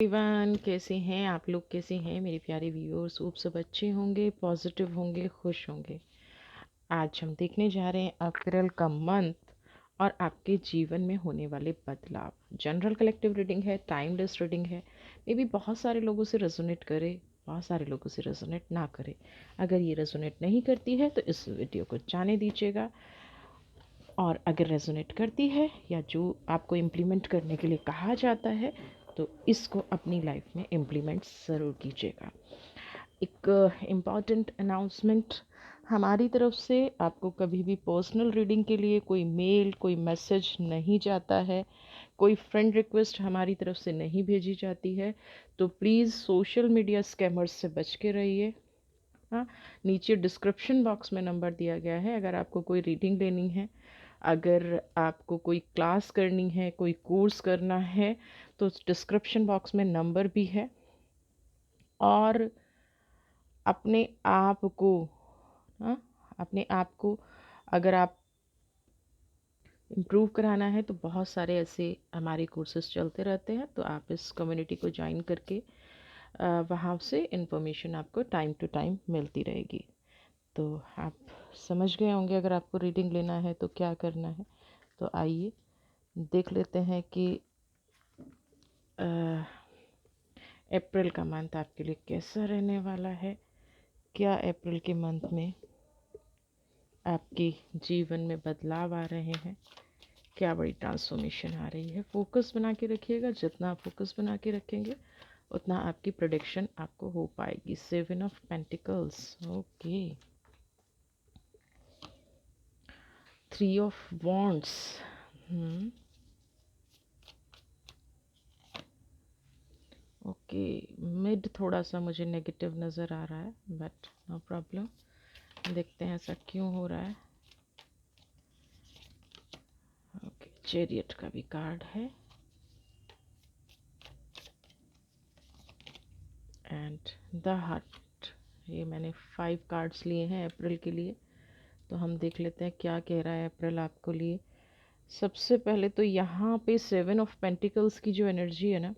Everyone, कैसे हैं आप लोग? कैसे हैं मेरे प्यारे व्यूअर्स? आप सब अच्छे होंगे, पॉजिटिव होंगे, खुश होंगे। आज हम देखने जा रहे हैं अप्रैल का मंथ और आपके जीवन में होने वाले बदलाव। जनरल कलेक्टिव रीडिंग है, टाइमलेस रीडिंग है। मे बी बहुत सारे लोगों से रेजोनेट करे, बहुत सारे लोगों से रेजोनेट ना करे। अगर ये रेजोनेट नहीं करती है तो इस वीडियो को जाने दीजिएगा, और अगर रेजोनेट करती है या जो आपको इम्प्लीमेंट करने के लिए कहा जाता है तो इसको अपनी लाइफ में इम्प्लीमेंट ज़रूर कीजिएगा। एक इम्पॉर्टेंट अनाउंसमेंट हमारी तरफ से, आपको कभी भी पर्सनल रीडिंग के लिए कोई मेल, कोई मैसेज नहीं जाता है, कोई फ्रेंड रिक्वेस्ट हमारी तरफ से नहीं भेजी जाती है। तो प्लीज़ सोशल मीडिया स्कैमर्स से बच के रहिए। हाँ, नीचे डिस्क्रिप्शन बॉक्स में नंबर दिया गया है। अगर आपको कोई रीडिंग लेनी है, अगर आपको कोई क्लास करनी है, कोई कोर्स करना है, तो डिस्क्रिप्शन बॉक्स में नंबर भी है। और अपने आप को, हाँ, अपने आप को अगर आप इम्प्रूव कराना है तो बहुत सारे ऐसे हमारे कोर्सेज चलते रहते हैं। तो आप इस कम्युनिटी को ज्वाइन करके वहाँ से इंफॉर्मेशन आपको टाइम टू टाइम मिलती रहेगी। तो आप समझ गए होंगे अगर आपको रीडिंग लेना है तो क्या करना है। तो आइए देख लेते हैं कि अप्रैल का मंथ आपके लिए कैसा रहने वाला है। क्या अप्रैल के मंथ में आपके जीवन में बदलाव आ रहे हैं, क्या बड़ी ट्रांसफॉर्मेशन आ रही है। फोकस बना के रखिएगा, जितना आप फोकस बना के रखेंगे उतना आपकी प्रेडिक्शन आपको हो पाएगी। 7 of pentacles, okay. 3 of wands, okay. Mid थोड़ा सा मुझे नेगेटिव नज़र आ रहा है, बट नो प्रॉब्लम। देखते हैं ऐसा क्यों हो रहा है। ओके, चैरियट का भी कार्ड है एंड द हार्ट। ये मैंने 5 कार्ड्स लिए हैं अप्रैल के लिए, तो हम देख लेते हैं क्या कह रहा है अप्रैल आपको लिए। सबसे पहले तो यहाँ पे 7 ऑफ पेंटिकल्स की जो एनर्जी है ना,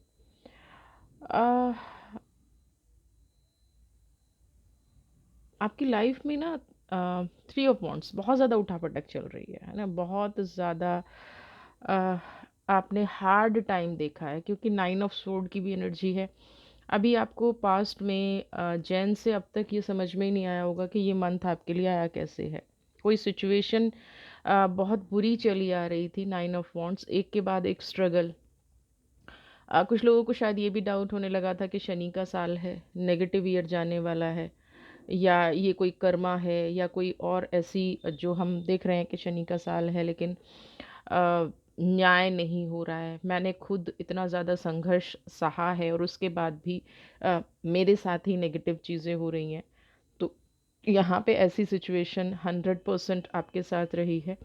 आपकी लाइफ में ना 3 ऑफ वॉन्ड्स बहुत ज़्यादा उठापटक चल रही है ना, बहुत ज़्यादा आपने हार्ड टाइम देखा है, क्योंकि 9 ऑफ स्वॉर्ड की भी एनर्जी है। अभी आपको पास्ट में जैन से अब तक ये समझ में ही नहीं आया होगा कि ये मंथ आपके लिए आया कैसे है। कोई सिचुएशन बहुत बुरी चली आ रही थी। 9 ऑफ वॉन्ड्स, एक के बाद एक स्ट्रगल। कुछ लोगों को शायद ये भी डाउट होने लगा था कि शनि का साल है, नेगेटिव ईयर जाने वाला है, या ये कोई कर्मा है, या कोई और ऐसी, जो हम देख रहे हैं कि शनि का साल है लेकिन न्याय नहीं हो रहा है। मैंने खुद इतना ज़्यादा संघर्ष सहा है और उसके बाद भी मेरे साथ ही नेगेटिव चीज़ें हो रही हैं। तो यहाँ पे ऐसी सिचुएशन 100% आपके साथ रही है।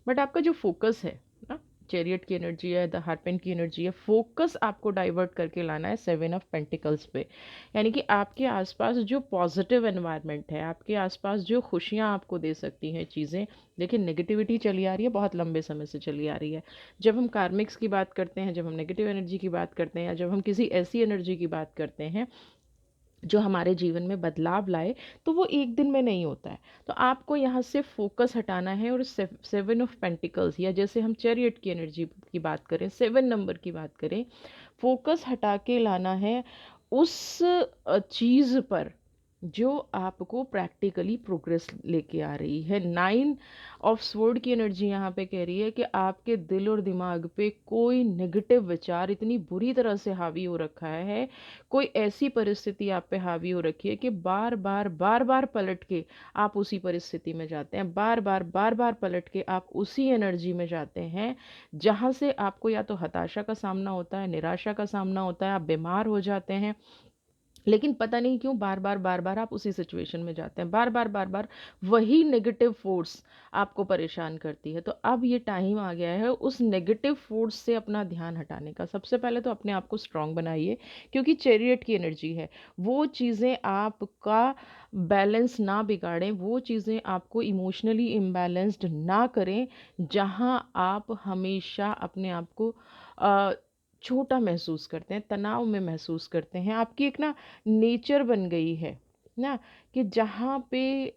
बट आपका जो फोकस है ना, चैरियट की एनर्जी है, द हार्पेंट की एनर्जी है, फोकस आपको डाइवर्ट करके लाना है 7 ऑफ पेंटिकल्स पे। यानी कि आपके आसपास जो पॉजिटिव एनवायरनमेंट है, आपके आसपास जो खुशियाँ आपको दे सकती हैं चीज़ें, लेकिन नेगेटिविटी चली आ रही है, बहुत लंबे समय से चली आ रही है। जब हम कार्मिक्स की बात करते हैं, जब हम नेगेटिव एनर्जी की बात करते हैं, या जब हम किसी ऐसी एनर्जी की बात करते हैं जो हमारे जीवन में बदलाव लाए, तो वो एक दिन में नहीं होता है। तो आपको यहाँ से फोकस हटाना है, और 7 ऑफ पेंटिकल्स, या जैसे हम चैरियट की एनर्जी की बात करें, 7 नंबर की बात करें, फोकस हटा के लाना है उस चीज़ पर जो आपको प्रैक्टिकली प्रोग्रेस लेके आ रही है। 9 ऑफ स्वॉर्ड की एनर्जी यहाँ पे कह रही है कि आपके दिल और दिमाग पे कोई नेगेटिव विचार इतनी बुरी तरह से हावी हो रखा है, कोई ऐसी परिस्थिति आप पे हावी हो रखी है कि बार बार बार बार पलट के आप उसी परिस्थिति में जाते हैं, बार बार पलट के आप उसी एनर्जी में जाते हैं, जहाँ से आपको या तो हताशा का सामना होता है, निराशा का सामना होता है, आप बीमार हो जाते हैं। लेकिन पता नहीं क्यों बार बार आप उसी सिचुएशन में जाते हैं, बार बार वही नेगेटिव फोर्स आपको परेशान करती है। तो अब ये टाइम आ गया है उस नेगेटिव फोर्स से अपना ध्यान हटाने का। सबसे पहले तो अपने आप को स्ट्रांग बनाइए, क्योंकि चैरियट की एनर्जी है, वो चीज़ें आपका बैलेंस ना बिगाड़ें, वो चीज़ें आपको इमोशनली इम्बैलेंस्ड ना करें, जहाँ आप हमेशा अपने आप को छोटा महसूस करते हैं, तनाव में महसूस करते हैं। आपकी एक ना नेचर बन गई है ना, कि जहाँ पे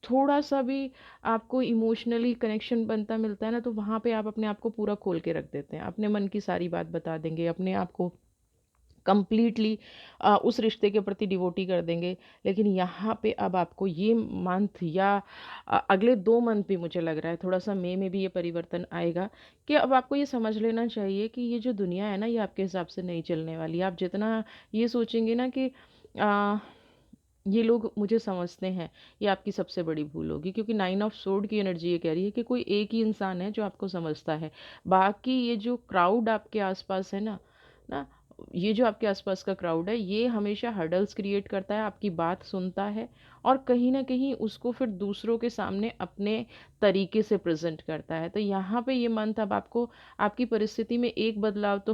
थोड़ा-सा भी आपको इमोशनली कनेक्शन बनता मिलता है ना, तो वहाँ पे आप अपने आप को पूरा खोल के रख देते हैं। अपने मन की सारी बात बता देंगे, अपने आप को कंप्लीटली उस रिश्ते के प्रति डिवोटी कर देंगे। लेकिन यहाँ पे अब आपको ये मंथ या अगले 2 मंथ भी मुझे लग रहा है, थोड़ा-सा मई में भी ये परिवर्तन आएगा कि अब आपको ये समझ लेना चाहिए कि ये जो दुनिया है ना, ये आपके हिसाब से नहीं चलने वाली है। आप जितना ये सोचेंगे ना कि अ, ये लोग मुझे समझते हैं, ये आपकी सबसे बड़ी भूल होगी, क्योंकि 9 ऑफ सोर्ड की एनर्जी ये कह रही है कि कोई एक ही इंसान है जो आपको समझता है। बाकी ये जो क्राउड आपके आस-पास है ना, ना ये जो आपके आस-पास का क्राउड है, ये हमेशा हर्डल्स क्रिएट करता है, आपकी बात सुनता है और कहीं न कहीं उसको फिर दूसरों के सामने अपने तरीके से प्रेज़ेंट करता है। तो यहाँ पे ये मंथ अब आपको आपकी परिस्थिति में एक बदलाव तो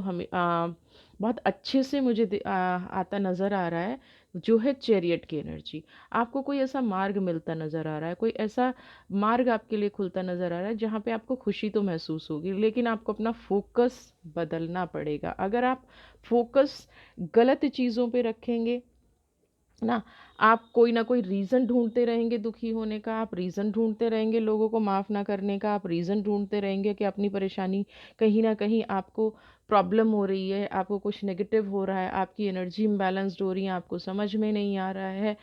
बहुत अच्छे से मुझे आता नज़र आ रहा है, जो है चैरियट की एनर्जी। आपको कोई ऐसा मार्ग मिलता नज़र आ रहा है, कोई ऐसा मार्ग आपके लिए खुलता नज़र आ रहा है, जहाँ पे आपको खुशी तो महसूस होगी, लेकिन आपको अपना फ़ोकस बदलना पड़ेगा। अगर आप फ़ोकस गलत चीज़ों पे रखेंगे ना, आप कोई ना कोई रीज़न ढूँढते रहेंगे दुखी होने का, आप रीज़न ढूँढते रहेंगे लोगों को माफ़ ना करने का, आप रीज़न ढूँढते रहेंगे कि अपनी परेशानी कहीं न कहीं आपको प्रॉब्लम हो रही है, आपको कुछ नेगेटिव हो रहा है, आपकी एनर्जी इम्बैलेंस्ड हो रही है, आपको समझ में नहीं आ रहा है।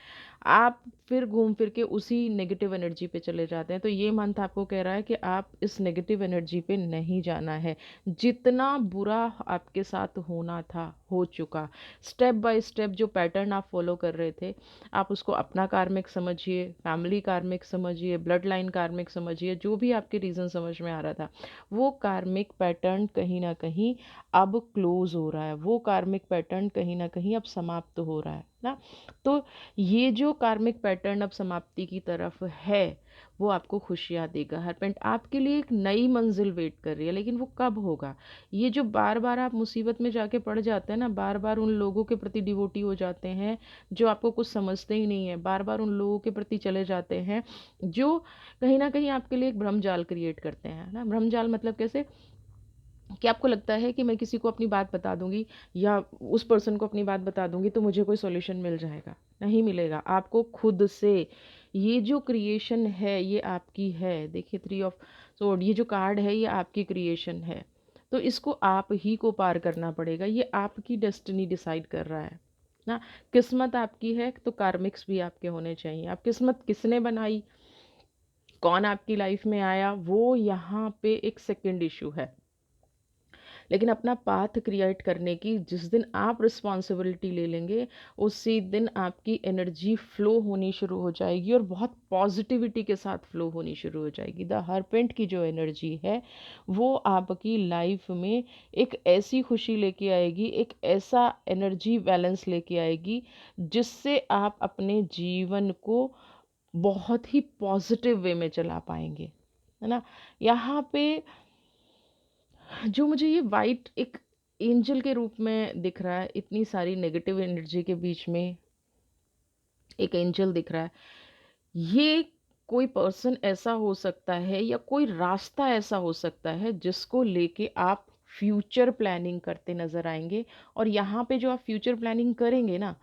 आप फिर घूम फिर के उसी नेगेटिव एनर्जी पे चले जाते हैं। तो ये मंथ आपको कह रहा है कि आप इस नेगेटिव एनर्जी पे नहीं जाना है। जितना बुरा आपके साथ होना था, हो चुका। स्टेप बाय स्टेप जो पैटर्न आप फ़ॉलो कर रहे थे, आप उसको अपना कार्मिक समझिए, फैमिली कार्मिक समझिए, ब्लड लाइन कार्मिक समझिए, जो भी आपके रीज़न समझ में आ रहा था, वो कार्मिक पैटर्न कहीं न कहीं अब क्लोज़ हो रहा है, वो कार्मिक पैटर्न कहीं न कहीं अब समाप्त हो रहा है ना। तो ये जो कार्मिक पैटर्न अब समाप्ति की तरफ है, वो आपको खुशियाँ देगा। हरपेंट आपके लिए एक नई मंज़िल वेट कर रही है, लेकिन वो कब होगा? ये जो बार-बार आप मुसीबत में जाके पड़ जाते हैं ना, बार-बार उन लोगों के प्रति डिवोटी हो जाते हैं, जो आपको कुछ समझते ही नहीं है, बार-बार उन लोगों के प्रति चले जाते हैं, जो कहीं न कहीं आपके लिए एक भ्रमजाल क्रिएट करते हैं, है ना? भ्रमजाल मतलब कैसे? कि आपको लगता है कि मैं किसी को अपनी बात बता दूँगी या उस पर्सन को अपनी बात बता दूँगी तो मुझे कोई सॉल्यूशन मिल जाएगा। नहीं मिलेगा, आपको खुद से ये जो क्रिएशन है ये आपकी है। देखिए 3 ऑफ सोर्ड ये जो कार्ड है ये आपकी क्रिएशन है। तो इसको आप ही को पार करना पड़ेगा। ये आपकी डेस्टिनी डिसाइड कर रहा है ना। किस्मत आपकी है तो कार्मिक्स भी आपके होने चाहिए। अब किस्मत किसने बनाई, कौन आपकी लाइफ में आया, वो यहाँ पे एक सेकंड इश्यू है। लेकिन अपना पाथ क्रिएट करने की जिस दिन आप रिस्पॉन्सिबिलिटी ले लेंगे, उसी दिन आपकी एनर्जी फ्लो होनी शुरू हो जाएगी और बहुत पॉजिटिविटी के साथ फ्लो होनी शुरू हो जाएगी। द हरपेंट की जो एनर्जी है, वो आपकी लाइफ में एक ऐसी खुशी लेके आएगी, एक ऐसा एनर्जी बैलेंस लेके आएगी, जिससे आप अपने जीवन को बहुत ही पॉजिटिव वे में चला पाएंगे, है ना। यहाँ पे जो मुझे ये वाइट एक एंजल के रूप में दिख रहा है, इतनी सारी नेगेटिव एनर्जी के बीच में एक एंजल दिख रहा है। ये कोई पर्सन ऐसा हो सकता है या कोई रास्ता ऐसा हो सकता है जिसको लेके आप फ्यूचर प्लानिंग करते नज़र आएँगे। और यहाँ पे जो आप फ्यूचर प्लानिंग करेंगे ना,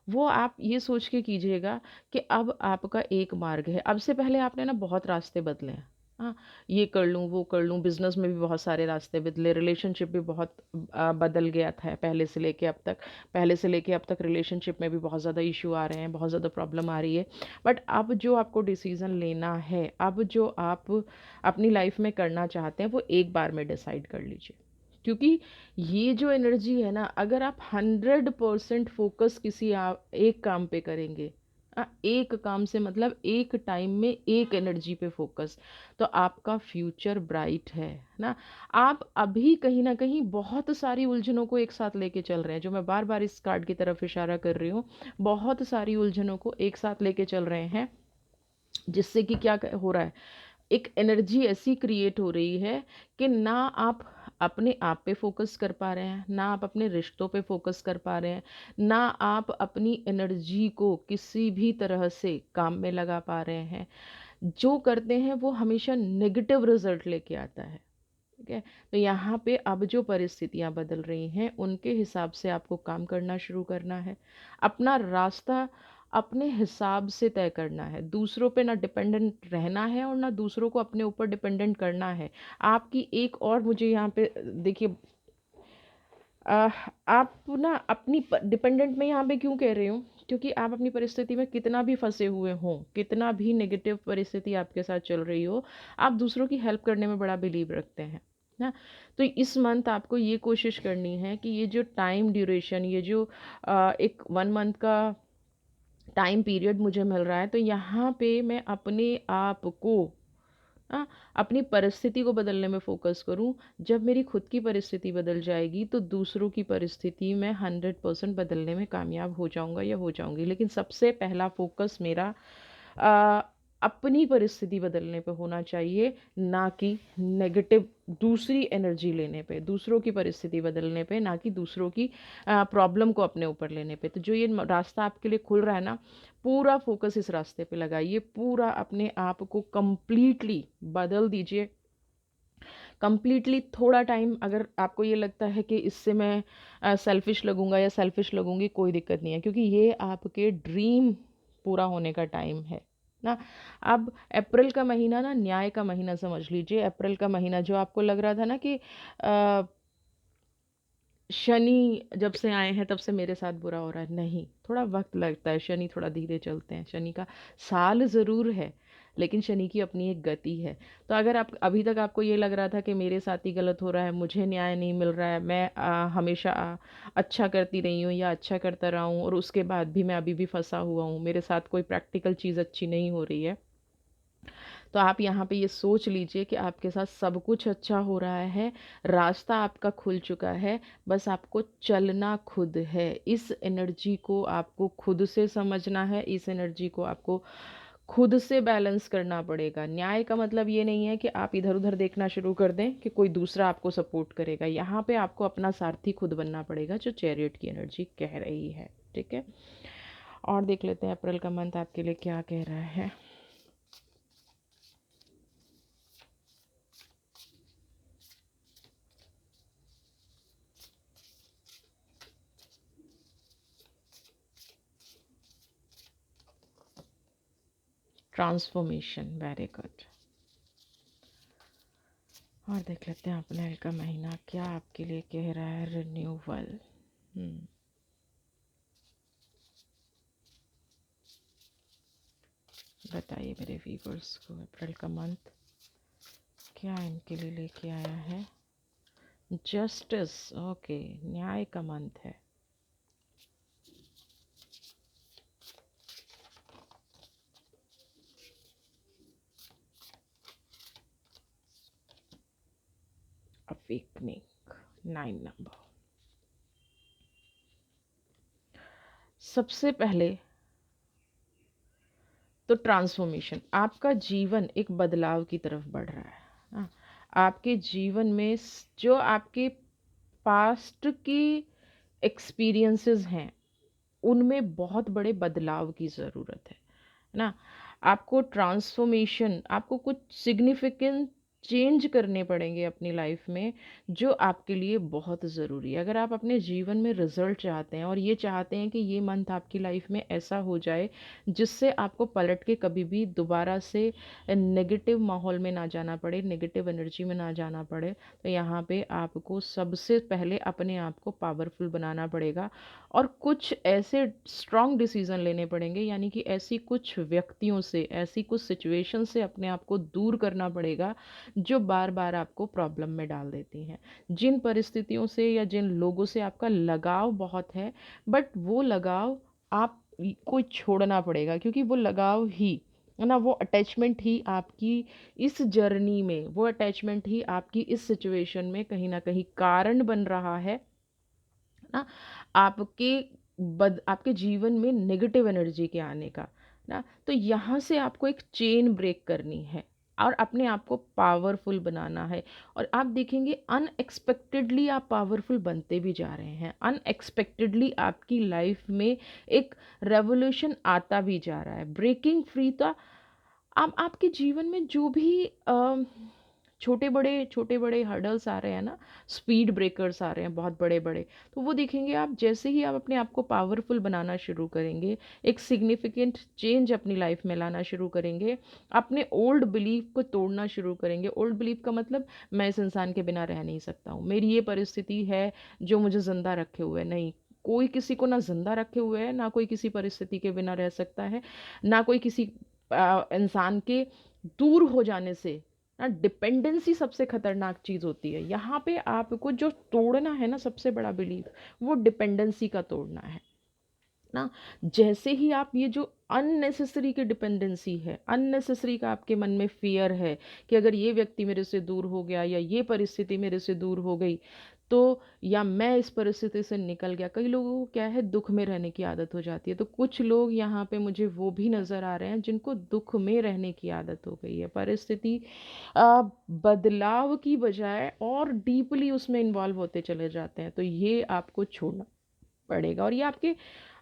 वो आप ये सोच के कीजिएगा कि अब आपका एक मार्ग है। अब से पहले आपने ना बहुत रास्ते बदले हैं। हाँ, ये कर लूँ, वो कर लूँ, बिज़नेस में भी बहुत सारे रास्ते बदले, रिलेशनशिप भी बहुत बदल गया था पहले से लेके अब तक। पहले से लेके अब तक रिलेशनशिप में भी बहुत ज़्यादा इश्यू आ रहे हैं, बहुत ज़्यादा प्रॉब्लम आ रही है। बट अब जो आपको डिसीज़न लेना है, अब जो आप अपनी लाइफ में करना चाहते हैं, वो एक बार में डिसाइड कर लीजिए। क्योंकि ये जो एनर्जी है ना, अगर आप 100% फ़ोकस किसी एक काम पे करेंगे, एक काम से मतलब एक टाइम में एक एनर्जी पे फ़ोकस, तो आपका फ्यूचर ब्राइट है ना। आप अभी कहीं न कहीं बहुत सारी उलझनों को एक साथ लेके चल रहे हैं, जो मैं बार-बार इस कार्ड की तरफ इशारा कर रही हूँ। बहुत सारी उलझनों को एक साथ लेके चल रहे हैं, जिससे कि क्या हो रहा है, एक एनर्जी ऐसी क्रिएट हो रही है कि ना आप अपने आप पे फोकस कर पा रहे हैं, ना आप अपने रिश्तों पे फोकस कर पा रहे हैं, ना आप अपनी एनर्जी को किसी भी तरह से काम में लगा पा रहे हैं। जो करते हैं वो हमेशा नेगेटिव रिजल्ट लेके आता है। ठीक है। तो यहाँ पे अब जो परिस्थितियाँ बदल रही हैं उनके हिसाब से आपको काम करना शुरू करना है। अपना रास्ता अपने हिसाब से तय करना है, दूसरों पे ना डिपेंडेंट रहना है और ना दूसरों को अपने ऊपर डिपेंडेंट करना है। आपकी एक और मुझे यहाँ पे देखिए, अ, आप ना अपनी डिपेंडेंट में यहाँ पे क्यों कह रही हूँ, क्योंकि आप अपनी परिस्थिति में कितना भी फंसे हुए हों, कितना भी नेगेटिव परिस्थिति आपके साथ चल रही हो, आप दूसरों की हेल्प करने में बड़ा बिलीव रखते हैं ना। तो इस मंथ आपको ये कोशिश करनी है कि ये जो टाइम ड्यूरेशन, ये जो एक 1 मंथ का टाइम पीरियड मुझे मिल रहा है, तो यहाँ पे मैं अपने आप को, हाँ, अपनी परिस्थिति को बदलने में फ़ोकस करूँ। जब मेरी खुद की परिस्थिति बदल जाएगी तो दूसरों की परिस्थिति में 100% बदलने में कामयाब हो जाऊँगा या हो जाऊँगी। लेकिन सबसे पहला फ़ोकस मेरा अ, अपनी परिस्थिति बदलने पे होना चाहिए, ना कि नेगेटिव दूसरी एनर्जी लेने पे, दूसरों की परिस्थिति बदलने पे, ना कि दूसरों की प्रॉब्लम को अपने ऊपर लेने पे। तो जो ये रास्ता आपके लिए खुल रहा है ना, पूरा फोकस इस रास्ते पे लगाइए, पूरा अपने आप को कंप्लीटली बदल दीजिए। कंप्लीटली थोड़ा टाइम, अगर आपको ये लगता है कि इससे मैं सेल्फिश लगूंगा या सेल्फिश लगूंगी, कोई दिक्कत नहीं है, क्योंकि ये आपके ड्रीम पूरा होने का टाइम है ना। अब अप्रैल का महीना ना न्याय का महीना समझ लीजिए। अप्रैल का महीना जो आपको लग रहा था ना कि शनि जब से आए हैं तब से मेरे साथ बुरा हो रहा है, नहीं, थोड़ा वक्त लगता है, शनि थोड़ा धीरे चलते हैं, शनि का साल ज़रूर है, लेकिन शनि की अपनी एक गति है। तो अगर आप अभी तक आपको ये लग रहा था कि मेरे साथ ही गलत हो रहा है, मुझे न्याय नहीं मिल रहा है, मैं हमेशा अच्छा करती रही हूँ या अच्छा करता रहा हूँ और उसके बाद भी मैं अभी भी फंसा हुआ हूँ, मेरे साथ कोई प्रैक्टिकल चीज़ अच्छी नहीं हो रही है, तो आप यहाँ पे ये सोच लीजिए कि आपके साथ सब कुछ अच्छा हो रहा है, रास्ता आपका खुल चुका है, बस आपको चलना खुद है। इस एनर्जी को आपको खुद से समझना है, इस एनर्जी को आपको खुद से बैलेंस करना पड़ेगा। न्याय का मतलब ये नहीं है कि आप इधर उधर देखना शुरू कर दें कि कोई दूसरा आपको सपोर्ट करेगा। यहाँ पे आपको अपना सारथी खुद बनना पड़ेगा, जो चैरियट की एनर्जी कह रही है। ठीक है, और देख लेते हैं अप्रैल का मंथ आपके लिए क्या कह रहा है। Transformation, very good. और देख लेते हैं अप्रैल का महीना क्या आपके लिए कह रहा है। रिन्यूअल। बताइए मेरे व्यूवर्स को अप्रैल का मंथ क्या इनके लिए लेके आया है। जस्टिस, ओके, न्याय का मंथ है। Awakening, 9 number. सबसे पहले तो ट्रांसफॉर्मेशन, आपका जीवन एक बदलाव की तरफ बढ़ रहा है। हाँ, आपके जीवन में जो आपके पास्ट की एक्सपीरियंसेस हैं उनमें बहुत बड़े बदलाव की ज़रूरत है ना। आपको ट्रांसफॉर्मेशन, आपको कुछ सिग्निफिकेंट चेंज करने पड़ेंगे अपनी लाइफ में, जो आपके लिए बहुत ज़रूरी है। अगर आप अपने जीवन में रिजल्ट चाहते हैं और ये चाहते हैं कि ये मंथ आपकी लाइफ में ऐसा हो जाए जिससे आपको पलट के कभी भी दोबारा से नेगेटिव माहौल में ना जाना पड़े, नेगेटिव एनर्जी में ना जाना पड़े, तो यहाँ पे आपको सबसे पहले अपने आप को पावरफुल बनाना पड़ेगा और कुछ ऐसे स्ट्रॉन्ग डिसीजन लेने पड़ेंगे, यानी कि ऐसी कुछ व्यक्तियों से, ऐसी कुछ सिचुएशन से अपने आप को दूर करना पड़ेगा जो बार बार आपको प्रॉब्लम में डाल देती हैं। जिन परिस्थितियों से या जिन लोगों से आपका लगाव बहुत है, बट वो लगाव आप को छोड़ना पड़ेगा, क्योंकि वो लगाव ही है ना, वो अटैचमेंट ही आपकी इस जर्नी में, वो अटैचमेंट ही आपकी इस सिचुएशन में कहीं ना कहीं कारण बन रहा है ना, आपके आपके जीवन में नेगेटिव एनर्जी के आने का ना। तो यहाँ से आपको एक चेन ब्रेक करनी है और अपने आप को पावरफुल बनाना है। और आप देखेंगे अनएक्सपेक्टेडली आप पावरफुल बनते भी जा रहे हैं, अनएक्सपेक्टेडली आपकी लाइफ में एक रेवोल्यूशन आता भी जा रहा है, ब्रेकिंग फ्री। तो आप आपके जीवन में जो भी छोटे बड़े हर्डल्स आ रहे हैं ना, स्पीड ब्रेकर्स आ रहे हैं बहुत बड़े बड़े, तो वो देखेंगे आप। जैसे ही आप अपने आप को पावरफुल बनाना शुरू करेंगे, एक सिग्निफिकेंट चेंज अपनी लाइफ में लाना शुरू करेंगे, अपने ओल्ड बिलीफ को तोड़ना शुरू करेंगे। ओल्ड बिलीफ का मतलब, मैं इस इंसान के बिना रह नहीं सकता हूँ, मेरी ये परिस्थिति है जो मुझे जिंदा रखे हुए है। नहीं, कोई किसी को ना जिंदा रखे हुए है, ना कोई किसी परिस्थिति के बिना रह सकता है, ना कोई किसी इंसान के दूर हो जाने से ना। डिपेंडेंसी सबसे खतरनाक चीज होती है। यहाँ पे आपको जो तोड़ना है ना, सबसे बड़ा बिलीफ, वो डिपेंडेंसी का तोड़ना है ना। जैसे ही आप ये जो अननेसेसरी की डिपेंडेंसी है, अननेसेसरी का आपके मन में फियर है कि अगर ये व्यक्ति मेरे से दूर हो गया, या ये परिस्थिति मेरे से दूर हो गई, तो या मैं इस परिस्थिति से निकल गया। कई लोगों को क्या है, दुख में रहने की आदत हो जाती है। तो कुछ लोग यहाँ पे मुझे वो भी नज़र आ रहे हैं जिनको दुख में रहने की आदत हो गई है। परिस्थिति बदलाव की बजाय और डीपली उसमें इन्वॉल्व होते चले जाते हैं। तो ये आपको छोड़ना पड़ेगा। और ये आपके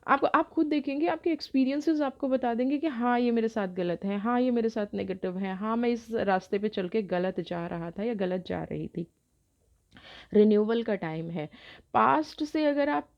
आप खुद देखेंगे, आपके एक्सपीरियंसेस आपको बता देंगे कि हाँ ये मेरे साथ गलत है, हाँ ये मेरे साथ नेगेटिव है, हाँ मैं इस रास्ते पे चल के गलत जा रहा था या गलत जा रही थी। रिन्यूअल का टाइम है। पास्ट से अगर आप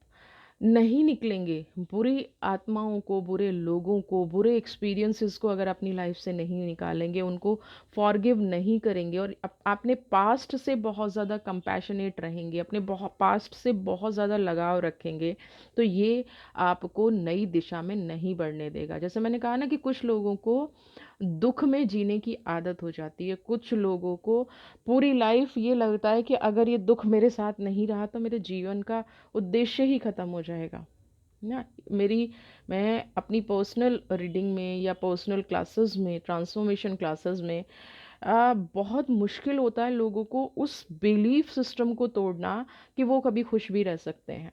नहीं निकलेंगे, बुरी आत्माओं को, बुरे लोगों को, बुरे एक्सपीरियंसेस को अगर अपनी लाइफ से नहीं निकालेंगे, उनको फॉरगिव नहीं करेंगे, और आपने पास्ट से बहुत ज़्यादा कंपैशनेट रहेंगे, अपने पास्ट से बहुत ज़्यादा लगाव रखेंगे, तो ये आपको नई दिशा में नहीं बढ़ने देगा। जैसे मैंने कहा ना कि कुछ लोगों को दुख में जीने की आदत हो जाती है। कुछ लोगों को पूरी लाइफ ये लगता है कि अगर ये दुख मेरे साथ नहीं रहा तो मेरे जीवन का उद्देश्य ही खत्म हो जाएगा ना। मेरी मैं अपनी पर्सनल रीडिंग में या पर्सनल क्लासेस में, ट्रांसफॉर्मेशन क्लासेस में, बहुत मुश्किल होता है लोगों को उस बिलीफ सिस्टम को तोड़ना कि वो कभी खुश भी रह सकते हैं।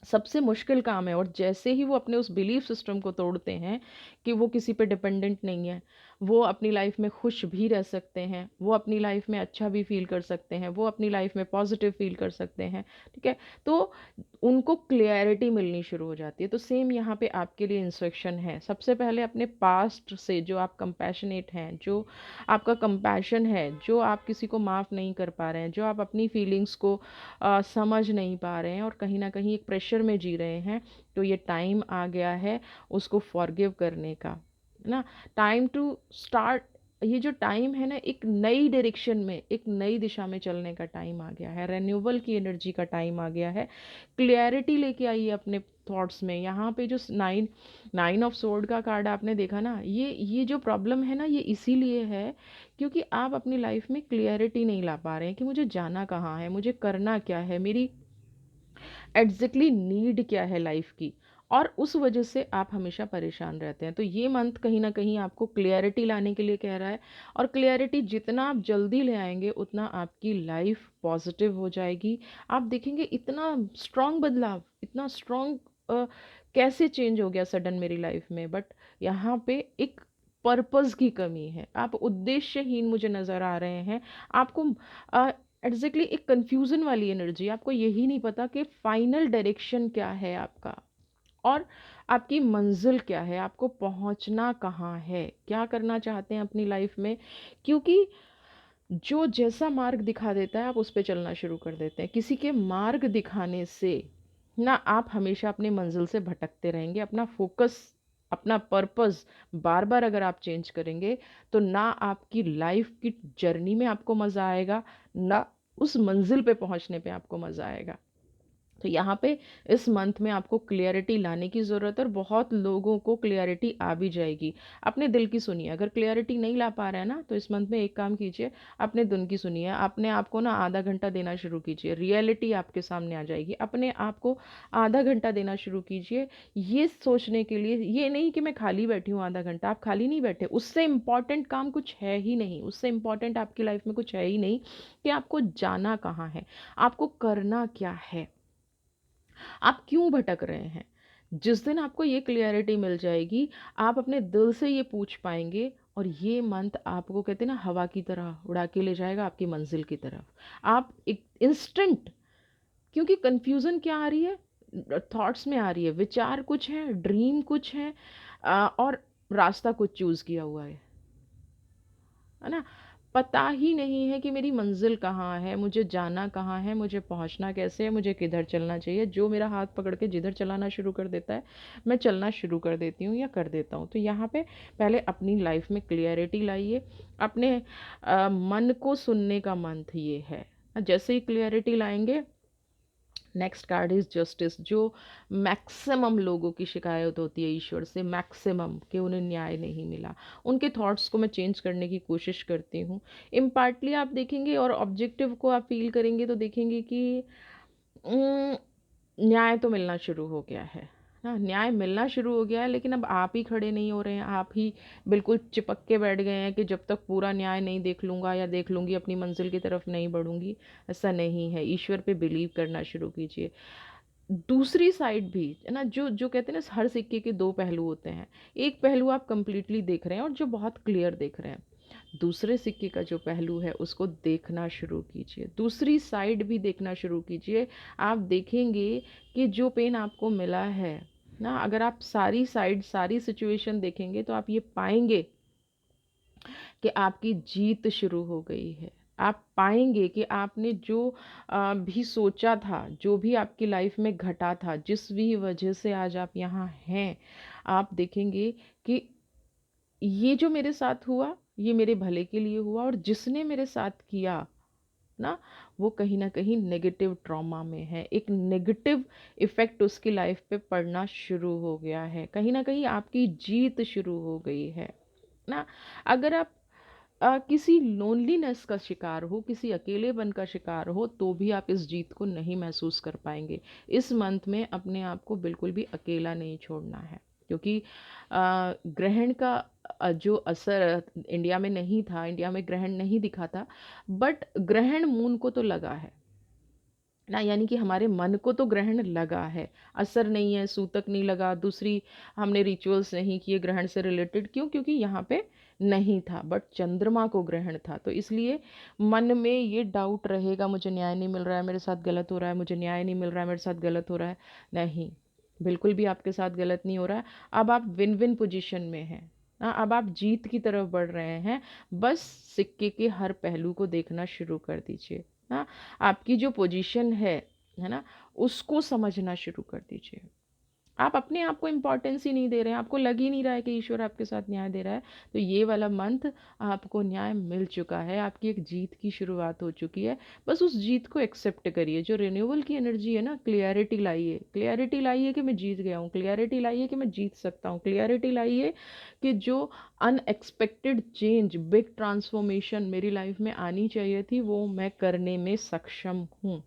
सबसे मुश्किल काम है। और जैसे ही वो अपने उस बिलीफ सिस्टम को तोड़ते हैं कि वो किसी पे डिपेंडेंट नहीं है, वो अपनी लाइफ में खुश भी रह सकते हैं, वो अपनी लाइफ में अच्छा भी फील कर सकते हैं, वो अपनी लाइफ में पॉजिटिव फील कर सकते हैं, ठीक है, तो उनको क्लियरिटी मिलनी शुरू हो जाती है। तो सेम यहाँ पे आपके लिए इंस्ट्रक्शन है। सबसे पहले अपने पास्ट से जो आप कंपैशनेट हैं, जो आपका कंपैशन है, जो आप किसी को माफ़ नहीं कर पा रहे हैं, जो आप अपनी फीलिंग्स को समझ नहीं पा रहे हैं और कहीं ना कहीं एक प्रेशर में जी रहे हैं, तो ये टाइम आ गया है उसको फॉरगिव करने का, है ना। Time to start. ये जो टाइम है ना, एक नई डायरेक्शन में, एक नई दिशा में चलने का टाइम आ गया है। रेन्यूअल की एनर्जी का टाइम आ गया है। क्लियरिटी लेके आइए अपने थॉट्स में। यहाँ पे जो नाइन ऑफ सोर्ड का कार्ड आपने देखा ना, ये जो प्रॉब्लम है ना, ये इसीलिए है क्योंकि आप अपनी लाइफ में क्लियरिटी नहीं ला पा रहे हैं कि मुझे जाना कहाँ है, मुझे करना क्या है, मेरी एग्जैक्टली नीड क्या है लाइफ की। और उस वजह से आप हमेशा परेशान रहते हैं। तो ये मंथ कहीं ना कहीं आपको क्लियरिटी लाने के लिए कह रहा है। और क्लियरिटी जितना आप जल्दी ले आएंगे, उतना आपकी लाइफ पॉजिटिव हो जाएगी। आप देखेंगे इतना स्ट्रांग बदलाव, इतना स्ट्रांग कैसे चेंज हो गया सडन मेरी लाइफ में। बट यहाँ पे एक पर्पस की कमी है। आप उद्देश्यहीन मुझे नज़र आ रहे हैं। आपको एग्जैक्टली एक कंफ्यूजन वाली एनर्जी, आपको यही नहीं पता कि फाइनल डायरेक्शन क्या है आपका, और आपकी मंजिल क्या है, आपको पहुंचना कहाँ है, क्या करना चाहते हैं अपनी लाइफ में। क्योंकि जो जैसा मार्ग दिखा देता है, आप उस पर चलना शुरू कर देते हैं। किसी के मार्ग दिखाने से ना आप हमेशा अपनी मंजिल से भटकते रहेंगे। अपना फोकस, अपना पर्पस बार बार अगर आप चेंज करेंगे, तो ना आपकी लाइफ की जर्नी में आपको मज़ा आएगा, ना उस मंजिल पे पहुंचने पे आपको मज़ा आएगा। तो यहाँ पे इस मंथ में आपको क्लियरिटी लाने की ज़रूरत है। और बहुत लोगों को क्लियरिटी आ भी जाएगी। अपने दिल की सुनिए। अगर क्लियरिटी नहीं ला पा रहे हैं ना, तो इस मंथ में एक काम कीजिए, अपने दिल की सुनिए। अपने आप को ना आधा घंटा देना शुरू कीजिए, रियलिटी आपके सामने आ जाएगी। अपने आप को आधा घंटा देना शुरू कीजिए, ये सोचने के लिए। ये नहीं कि मैं खाली बैठी हूँ आधा घंटा, आप खाली नहीं बैठे। उससे इम्पॉर्टेंट काम कुछ है ही नहीं, उससे इम्पॉर्टेंट आपकी लाइफ में कुछ है ही नहीं कि आपको जाना कहाँ है, आपको करना क्या है, आप क्यों भटक रहे हैं। जिस दिन आपको ये क्लियरिटी मिल जाएगी, आप अपने दिल से ये पूछ पाएंगे, और ये मंथ आपको कहते हैं ना, हवा की तरह उड़ा के ले जाएगा आपकी मंजिल की तरफ। आप एक इंस्टेंट, क्योंकि कंफ्यूजन क्या आ रही है, थॉट्स में आ रही है, विचार कुछ है, ड्रीम कुछ है, और रास्ता कुछ चूज किया हुआ है ना। पता ही नहीं है कि मेरी मंजिल कहाँ है, मुझे जाना कहाँ है, मुझे पहुँचना कैसे है, मुझे किधर चलना चाहिए। जो मेरा हाथ पकड़ के जिधर चलाना शुरू कर देता है, मैं चलना शुरू कर देती हूँ या कर देता हूँ। तो यहाँ पे पहले अपनी लाइफ में क्लियरिटी लाइए। अपने मन को सुनने का मंत्र ये है। जैसे ही क्लियरिटी लाएंगे, नेक्स्ट कार्ड इज जस्टिस। जो मैक्सिमम लोगों की शिकायत होती है ईश्वर से, मैक्सिमम, कि उन्हें न्याय नहीं मिला। उनके थॉट्स को मैं चेंज करने की कोशिश करती हूँ। इम्पार्टली आप देखेंगे और ऑब्जेक्टिव को आप फील करेंगे तो देखेंगे कि उम, न्याय तो मिलना शुरू हो गया है ना, न्याय मिलना शुरू हो गया है। लेकिन अब आप ही खड़े नहीं हो रहे हैं, आप ही बिल्कुल चिपक के बैठ गए हैं कि जब तक पूरा न्याय नहीं देख लूँगा या देख लूँगी अपनी मंजिल की तरफ नहीं बढ़ूँगी। ऐसा नहीं है, ईश्वर पे बिलीव करना शुरू कीजिए। दूसरी साइड भी है ना, जो जो कहते हैं ना, हर सिक्के के दो पहलू होते हैं। एक पहलू आप कंप्लीटली देख रहे हैं और जो बहुत क्लियर देख रहे हैं, दूसरे सिक्के का जो पहलू है उसको देखना शुरू कीजिए, दूसरी साइड भी देखना शुरू कीजिए। आप देखेंगे कि जो पेन आपको मिला है ना, अगर आप सारी साइड, सारी सिचुएशन देखेंगे तो आप ये पाएंगे कि आपकी जीत शुरू हो गई है। आप पाएंगे कि आपने जो भी सोचा था, जो भी आपकी लाइफ में घटा था, जिस भी वजह से आज आप यहाँ हैं, आप देखेंगे कि ये जो मेरे साथ हुआ, ये मेरे भले के लिए हुआ, और जिसने मेरे साथ किया ना, वो कहीं ना कहीं नेगेटिव ट्रॉमा में है, एक नेगेटिव इफेक्ट उसकी लाइफ पे पड़ना शुरू हो गया है। कहीं ना कहीं आपकी जीत शुरू हो गई है ना। अगर आप किसी लोनलीनेस का शिकार हो, किसी अकेलेपन का शिकार हो, तो भी आप इस जीत को नहीं महसूस कर पाएंगे। इस मंथ में अपने आप को बिल्कुल भी अकेला नहीं छोड़ना है, क्योंकि ग्रहण का जो असर इंडिया में नहीं था, इंडिया में ग्रहण नहीं दिखा था, बट ग्रहण मून को तो लगा है ना, यानी कि हमारे मन को तो ग्रहण लगा है। असर नहीं है, सूतक नहीं लगा, दूसरी हमने रिचुअल्स नहीं किए ग्रहण से रिलेटेड। क्यों? क्योंकि यहाँ पे नहीं था, बट चंद्रमा को ग्रहण था। तो इसलिए मन में ये डाउट रहेगा, मुझे न्याय नहीं मिल रहा है, मेरे साथ गलत हो रहा है, मुझे न्याय नहीं मिल रहा है, मेरे साथ गलत हो रहा है। नहीं, बिल्कुल भी आपके साथ गलत नहीं हो रहा है। अब आप विन विन पोजीशन में हैं। हाँ, अब आप जीत की तरफ बढ़ रहे हैं। बस सिक्के के हर पहलू को देखना शुरू कर दीजिए। हाँ, आपकी जो पोजीशन है ना, उसको समझना शुरू कर दीजिए। आप अपने आप को इम्पोर्टेंस ही नहीं दे रहे हैं, आपको लग ही नहीं रहा है कि ईश्वर आपके साथ न्याय दे रहा है। तो ये वाला मंथ आपको न्याय मिल चुका है, आपकी एक जीत की शुरुआत हो चुकी है। बस उस जीत को एक्सेप्ट करिए। जो रिन्यूअल की एनर्जी है ना, क्लियरिटी लाइए, क्लियरिटी लाइए कि मैं जीत गया हूँ, क्लियरिटी लाइए कि मैं जीत सकता हूँ, क्लियरिटी लाइए कि जो अनएक्सपेक्टेड चेंज, बिग ट्रांसफॉर्मेशन मेरी लाइफ में आनी चाहिए थी, वो मैं करने में सक्षम हूँ।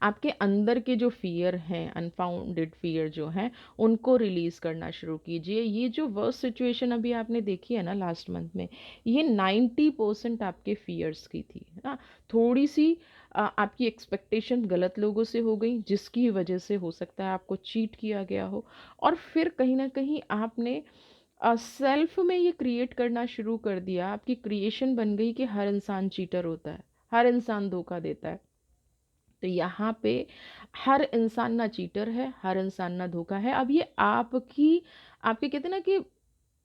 आपके अंदर के जो फियर हैं, अनफाउंडेड फियर जो हैं, उनको रिलीज करना शुरू कीजिए। ये जो वर्स्ट सिचुएशन अभी आपने देखी है ना लास्ट मंथ में, ये 90% आपके फियर्स की थी ना। थोड़ी सी आपकी एक्सपेक्टेशन गलत लोगों से हो गई, जिसकी वजह से हो सकता है आपको चीट किया गया हो। और फिर कहीं ना कहीं आपने सेल्फ में ये क्रिएट करना शुरू कर दिया, आपकी क्रिएशन बन गई कि हर इंसान चीटर होता है, हर इंसान धोखा देता है। तो यहाँ पे हर इंसान ना चीटर है, हर इंसान ना धोखा है। अब ये आपकी, आपके कहते हैं ना कि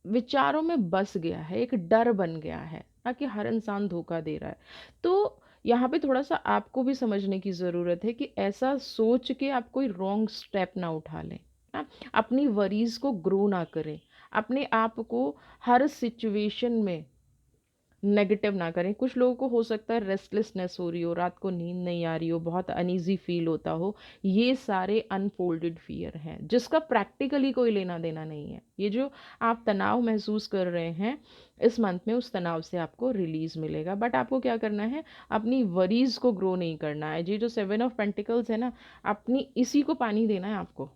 विचारों में बस गया है, एक डर बन गया है ना कि हर इंसान धोखा दे रहा है। तो यहाँ पे थोड़ा सा आपको भी समझने की ज़रूरत है कि ऐसा सोच के आप कोई रॉन्ग स्टेप ना उठा लें ना, अपनी वरीज को ग्रो ना करें, अपने आप को हर सिचुएशन में नेगेटिव ना करें। कुछ लोगों को हो सकता है रेस्टलेसनेस हो रही हो, रात को नींद नहीं आ रही हो, बहुत अनईजी फील होता हो। ये सारे अनफोल्डेड फियर हैं जिसका प्रैक्टिकली कोई लेना देना नहीं है। ये जो आप तनाव महसूस कर रहे हैं इस मंथ में, उस तनाव से आपको रिलीज मिलेगा। बट आपको क्या करना है, अपनी वरीज को ग्रो नहीं करना है। ये जो 7 ऑफ पेंटिकल्स है ना, अपनी इसी को पानी देना है आपको।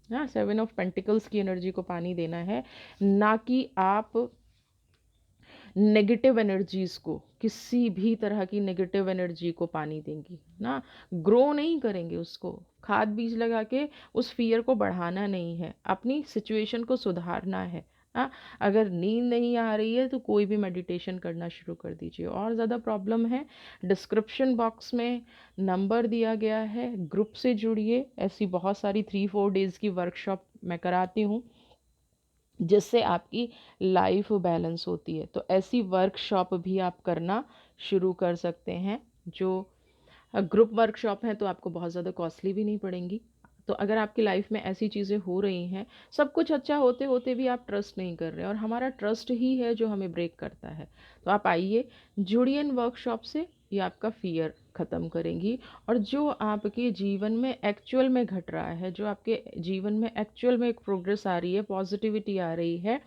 हाँ, 7 ऑफ पेंटिकल्स की एनर्जी को पानी देना है, ना कि आप नेगेटिव एनर्जीज को, किसी भी तरह की नेगेटिव एनर्जी को पानी देंगी ना, ग्रो नहीं करेंगे उसको। खाद बीज लगा के उस फियर को बढ़ाना नहीं है, अपनी सिचुएशन को सुधारना है। हाँ, अगर नींद नहीं आ रही है तो कोई भी मेडिटेशन करना शुरू कर दीजिए। और ज़्यादा प्रॉब्लम है, डिस्क्रिप्शन बॉक्स में नंबर दिया गया है, ग्रुप से जुड़िए। ऐसी बहुत सारी 3-4 डेज़ की वर्कशॉप मैं कराती हूँ, जिससे आपकी लाइफ बैलेंस होती है। तो ऐसी वर्कशॉप भी आप करना शुरू कर सकते हैं। जो ग्रुप वर्कशॉप है तो आपको बहुत ज़्यादा कॉस्टली भी नहीं पड़ेंगी। तो अगर आपकी लाइफ में ऐसी चीज़ें हो रही हैं, सब कुछ अच्छा होते होते भी आप ट्रस्ट नहीं कर रहे, और हमारा ट्रस्ट ही है जो हमें ब्रेक करता है, तो आप आइए, जुड़िए इन वर्कशॉप से। ये आपका फियर ख़त्म करेंगी, और जो आपके जीवन में एक्चुअल में घट रहा है, जो आपके जीवन में एक्चुअल में एक प्रोग्रेस आ रही है, पॉजिटिविटी आ रही है,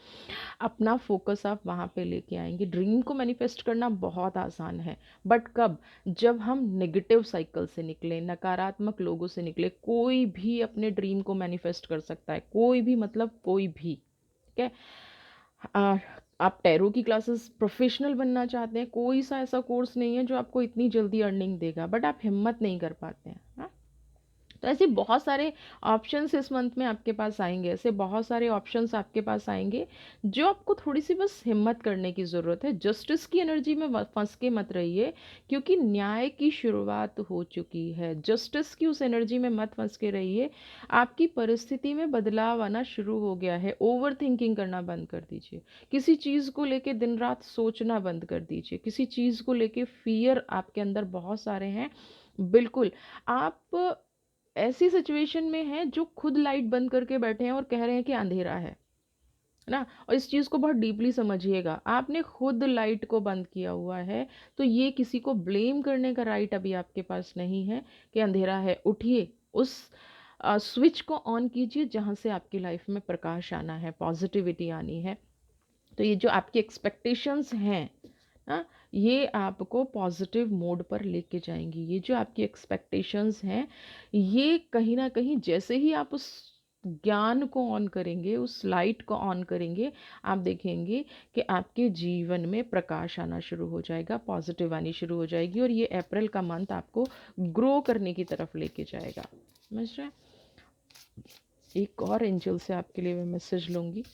अपना फोकस आप वहाँ पे लेके आएंगे। ड्रीम को मैनिफेस्ट करना बहुत आसान है, बट कब? जब हम नेगेटिव साइकिल से निकले, नकारात्मक लोगों से निकले। कोई भी अपने ड्रीम को मैनिफेस्ट कर सकता है, कोई भी, मतलब कोई भी, ठीक है। आ, आप टैरो की क्लासेस प्रोफेशनल बनना चाहते हैं, कोई सा ऐसा कोर्स नहीं है जो आपको इतनी जल्दी अर्निंग देगा, बट आप हिम्मत नहीं कर पाते हैं, हाँ? तो ऐसे बहुत सारे ऑप्शंस इस मंथ में आपके पास आएंगे, ऐसे बहुत सारे ऑप्शंस आपके पास आएंगे, जो आपको थोड़ी सी बस हिम्मत करने की ज़रूरत है। जस्टिस की एनर्जी में फंस के मत रहिए, क्योंकि न्याय की शुरुआत हो चुकी है। जस्टिस की उस एनर्जी में मत फंस के रहिए। आपकी परिस्थिति में बदलाव आना शुरू हो गया है। ओवर थिंकिंग करना बंद कर दीजिए, किसी चीज़ को लेके दिन रात सोचना बंद कर दीजिए, किसी चीज़ को लेके फियर आपके अंदर बहुत सारे हैं। बिल्कुल, आप ऐसी सिचुएशन में हैं जो खुद लाइट बंद करके बैठे हैं और कह रहे हैं कि अंधेरा है ना। और इस चीज़ को बहुत डीपली समझिएगा, आपने खुद लाइट को बंद किया हुआ है, तो ये किसी को ब्लेम करने का राइट अभी आपके पास नहीं है कि अंधेरा है। उठिए, उस स्विच को ऑन कीजिए जहाँ से आपकी लाइफ में प्रकाश आना है, पॉजिटिविटी आनी है। तो ये जो आपकी एक्सपेक्टेशंस हैं ना, ये आपको पॉजिटिव मोड पर लेके जाएंगी। ये जो आपकी एक्सपेक्टेशंस हैं, ये कहीं ना कहीं जैसे ही आप उस ज्ञान को ऑन करेंगे, उस लाइट को ऑन करेंगे, आप देखेंगे कि आपके जीवन में प्रकाश आना शुरू हो जाएगा, पॉजिटिव आनी शुरू हो जाएगी, और ये अप्रैल का मंथ आपको ग्रो करने की तरफ लेके जाएगा। समझ रहे हैं? एक और एंजल से आपके लिए मैं मैसेज लूंगी।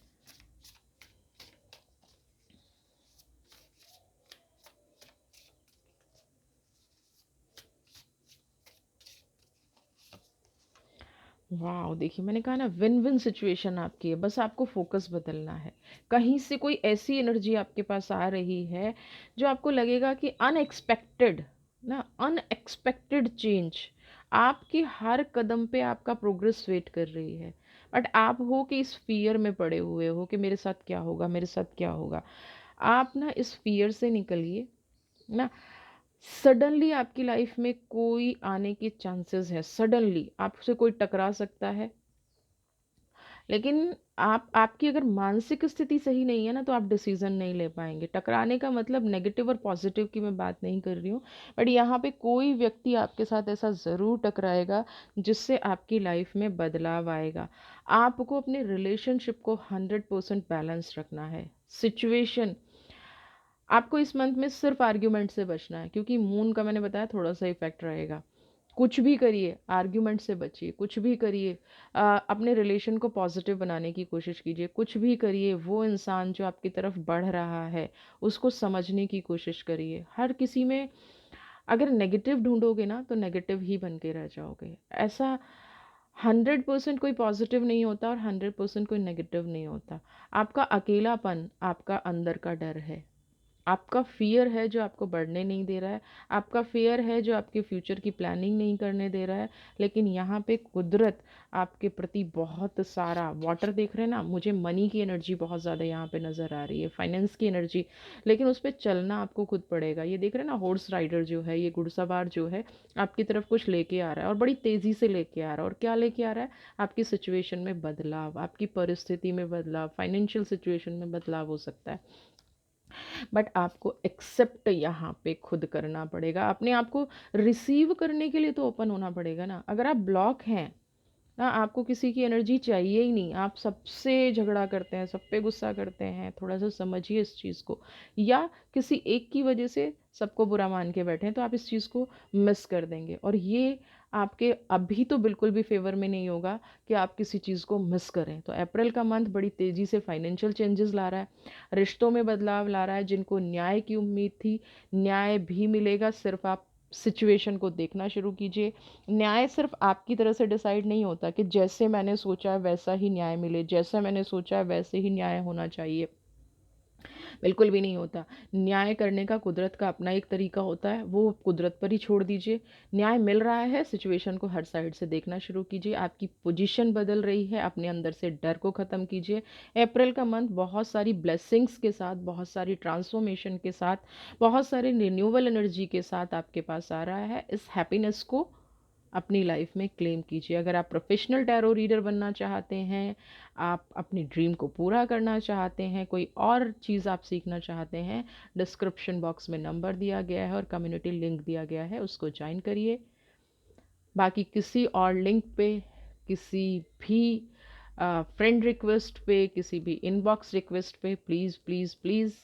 वाह, देखिए मैंने कहा ना, विन विन सिचुएशन आपकी है, बस आपको फोकस बदलना है। कहीं से कोई ऐसी एनर्जी आपके पास आ रही है जो आपको लगेगा कि अनएक्सपेक्टेड, ना, अनएक्सपेक्टेड चेंज। आपके हर कदम पे आपका प्रोग्रेस वेट कर रही है, बट आप हो कि इस फियर में पड़े हुए हो कि मेरे साथ क्या होगा, मेरे साथ क्या होगा। आप ना इस फियर से निकलिए ना। सडनली आपकी लाइफ में कोई आने के चांसेस है, सडनली आपसे कोई टकरा सकता है, लेकिन आपकी अगर मानसिक स्थिति सही नहीं है ना, तो आप डिसीजन नहीं ले पाएंगे। टकराने का मतलब नेगेटिव और पॉजिटिव की मैं बात नहीं कर रही हूँ, बट यहाँ पे कोई व्यक्ति आपके साथ ऐसा ज़रूर टकराएगा जिससे आपकी लाइफ में बदलाव आएगा। आपको अपने रिलेशनशिप को 100% बैलेंस रखना है। सिचुएशन, आपको इस मंथ में सिर्फ आर्ग्यूमेंट से बचना है, क्योंकि मून का मैंने बताया थोड़ा सा इफेक्ट रहेगा। कुछ भी करिए, आर्ग्यूमेंट से बचिए। कुछ भी करिए, अपने रिलेशन को पॉजिटिव बनाने की कोशिश कीजिए। कुछ भी करिए, वो इंसान जो आपकी तरफ बढ़ रहा है उसको समझने की कोशिश करिए। हर किसी में अगर नेगेटिव ढूंढोगे ना, तो नेगेटिव ही बन के रह जाओगे। ऐसा 100% कोई पॉजिटिव नहीं होता और 100% कोई नेगेटिव नहीं होता। आपका अकेलापन आपका अंदर का डर है, आपका फियर है जो आपको बढ़ने नहीं दे रहा है, आपका फियर है जो आपके फ्यूचर की प्लानिंग नहीं करने दे रहा है। लेकिन यहाँ पे कुदरत आपके प्रति बहुत सारा, वाटर देख रहे हैं ना, मुझे मनी की एनर्जी बहुत ज़्यादा यहाँ पे नज़र आ रही है, फाइनेंस की एनर्जी, लेकिन उस पर चलना आपको खुद पड़ेगा। ये देख रहे हैं ना, हॉर्स राइडर जो है, ये घुड़सवार जो है, आपकी तरफ कुछ लेके आ रहा है और बड़ी तेज़ी से लेके आ रहा है। और क्या लेके आ रहा है? आपकी सिचुएशन में बदलाव, आपकी परिस्थिति में बदलाव, फाइनेंशियल सिचुएशन में बदलाव हो सकता है। बट आपको एक्सेप्ट यहाँ पे खुद करना पड़ेगा। अपने आप को रिसीव करने के लिए तो ओपन होना पड़ेगा ना। अगर आप ब्लॉक हैं ना, आपको किसी की एनर्जी चाहिए ही नहीं, आप सबसे झगड़ा करते हैं, सब पे गुस्सा करते हैं, थोड़ा सा समझिए इस चीज़ को। या किसी एक की वजह से सबको बुरा मान के बैठे हैं, तो आप इस चीज़ को मिस कर देंगे, और ये आपके अभी तो बिल्कुल भी फेवर में नहीं होगा कि आप किसी चीज़ को मिस करें। तो अप्रैल का मंथ बड़ी तेज़ी से फाइनेंशियल चेंजेस ला रहा है, रिश्तों में बदलाव ला रहा है। जिनको न्याय की उम्मीद थी, न्याय भी मिलेगा, सिर्फ आप सिचुएशन को देखना शुरू कीजिए। न्याय सिर्फ आपकी तरह से डिसाइड नहीं होता कि जैसे मैंने सोचा है वैसा ही न्याय मिले, जैसा मैंने सोचा है वैसे ही न्याय होना चाहिए, बिल्कुल भी नहीं होता। न्याय करने का कुदरत का अपना एक तरीका होता है, वो कुदरत पर ही छोड़ दीजिए। न्याय मिल रहा है, सिचुएशन को हर साइड से देखना शुरू कीजिए। आपकी पोजीशन बदल रही है, अपने अंदर से डर को ख़त्म कीजिए। अप्रैल का मंथ बहुत सारी ब्लेसिंग्स के साथ, बहुत सारी ट्रांसफॉर्मेशन के साथ, बहुत सारे रिन्यूअल एनर्जी के साथ आपके पास आ रहा है। इस हैप्पीनेस को अपनी लाइफ में क्लेम कीजिए। अगर आप प्रोफेशनल टैरो रीडर बनना चाहते हैं, आप अपनी ड्रीम को पूरा करना चाहते हैं, कोई और चीज़ आप सीखना चाहते हैं, डिस्क्रिप्शन बॉक्स में नंबर दिया गया है और कम्युनिटी लिंक दिया गया है, उसको ज्वाइन करिए। बाकी किसी और लिंक पे, किसी भी फ्रेंड रिक्वेस्ट पे, किसी भी इनबॉक्स रिक्वेस्ट पे प्लीज़ प्लीज़ प्लीज़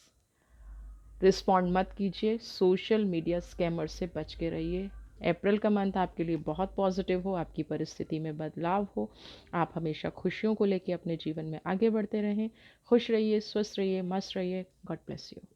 रिस्पॉन्ड मत कीजिए। सोशल मीडिया स्कैमर से बच के रहिए। अप्रैल का मंथ आपके लिए बहुत पॉजिटिव हो, आपकी परिस्थिति में बदलाव हो, आप हमेशा खुशियों को लेके अपने जीवन में आगे बढ़ते रहें। खुश रहिए, स्वस्थ रहिए, मस्त रहिए। God bless you.